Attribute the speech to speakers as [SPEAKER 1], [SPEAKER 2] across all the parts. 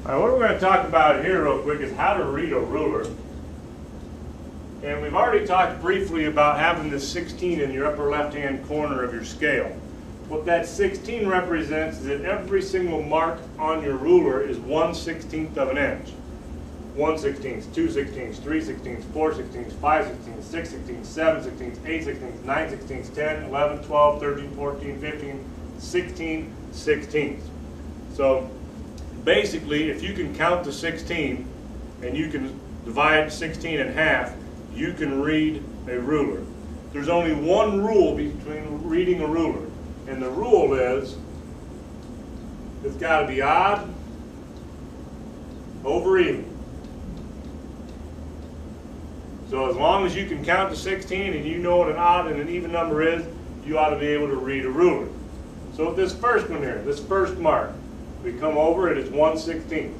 [SPEAKER 1] All right, what we're going to talk about here real quick is how to read a ruler. And we've already talked briefly about having this 16 in your upper left-hand corner of your scale. What that 16 represents is that every single mark on your ruler is 1/16 of an inch. 1/16, 2/16, 3/16, 4/16, 5/16, 6/16, 7/16, 8/16, 9/16, 10, 11, 12, 13, 14, 15, 16 16ths. So basically, if you can count to 16 and you can divide 16 in half, you can read a ruler. There's only one rule between reading a ruler, and the rule is it's got to be odd over even. So as long as you can count to 16 and you know what an odd and an even number is, you ought to be able to read a ruler. So this first one here, this first mark, we come over, it is 1/16.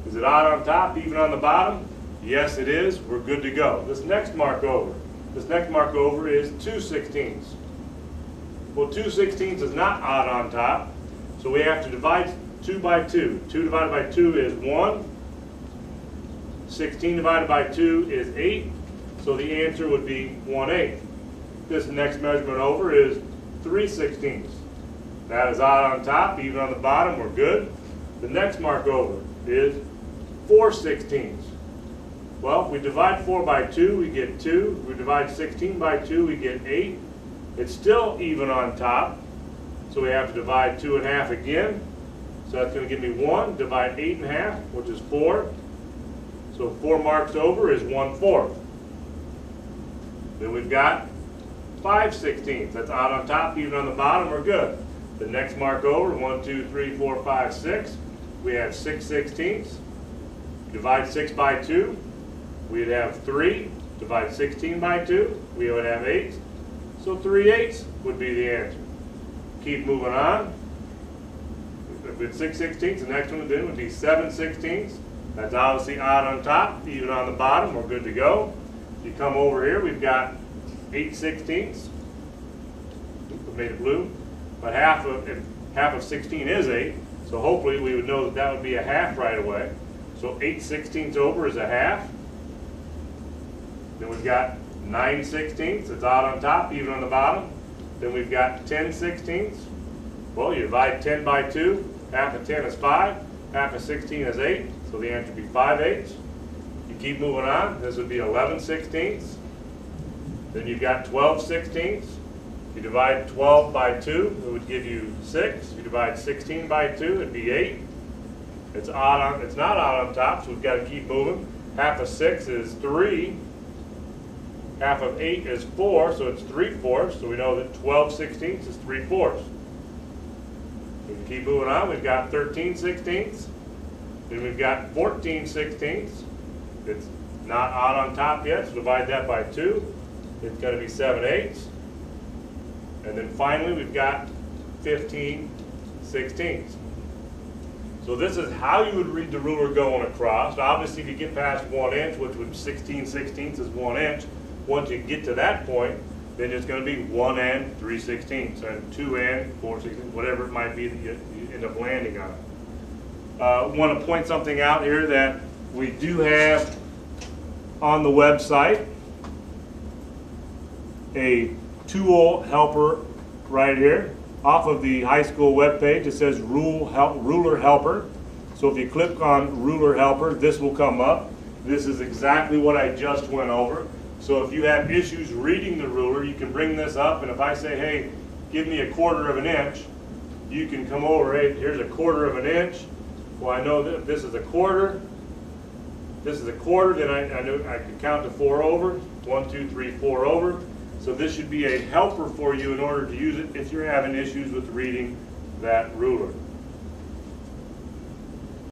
[SPEAKER 1] Is it odd on top, even on the bottom? Yes, it is. We're good to go. This next mark over is 2/16. Well, 2/16 is not odd on top, so we have to divide 2 by 2. 2 divided by 2 is 1. 16 divided by 2 is 8, so the answer would be 1/8. This next measurement over is 3/16. That is odd on top, even on the bottom, we're good. The next mark over is 4/16. Well, if we divide 4 by 2, we get 2. If we divide 16 by 2, we get 8. It's still even on top, so we have to divide 2 in half again. So that's going to give me 1. Divide 8 in half, which is 4. So 4 marks over is 1/4. Then we've got 5/16. That's odd on top, even on the bottom, we're good. The next mark over, 1, 2, 3, 4, 5, 6. We have 6/16. Divide 6 by 2, we'd have 3. Divide 16 by 2, we would have 8. So 3/8 would be the answer. Keep moving on. With 6/16, the next one then would be 7/16. That's obviously odd on top, even on the bottom, we're good to go. You come over here, we've got 8/16. Oops, I made it blue. But half of 16 is 8, so hopefully we would know that that would be a half right away. So 8/16 over is a half. Then we've got 9/16. It's odd on top, even on the bottom. Then we've got 10/16. Well, you divide 10 by 2. Half of 10 is 5. Half of 16 is 8. So the answer would be 5/8. You keep moving on. This would be 11/16. Then you've got 12/16. If you divide 12 by 2, it would give you 6. If you divide 16 by 2, it'd be 8. It's not odd on top, so we've got to keep moving. Half of 6 is 3. Half of 8 is 4, so it's 3/4. So we know that 12/16 is 3/4. We can keep moving on. We've got 13/16. Then we've got 14/16. It's not odd on top yet, so divide that by 2. It's going to be 7/8. And then finally, we've got 15/16. So this is how you would read the ruler going across. Obviously, if you get past 1 inch, which would 16/16 is 1 inch, once you get to that point, then it's going to be 1 and 3/16, and 2 and 4/16, whatever it might be that you end up landing on. I want to point something out here that we do have on the website, a tool helper right here. Off of the high school webpage, it says ruler helper. So if you click on ruler helper, this will come up. This is exactly what I just went over. So if you have issues reading the ruler, you can bring this up, and if I say, hey, give me 1/4 of an inch, you can come over, hey, here's 1/4 of an inch. Well, I know that this is 1/4. This is 1/4, then I know I can count to 4 over. 1, 2, 3, 4 over. So this should be a helper for you in order to use it if you're having issues with reading that ruler.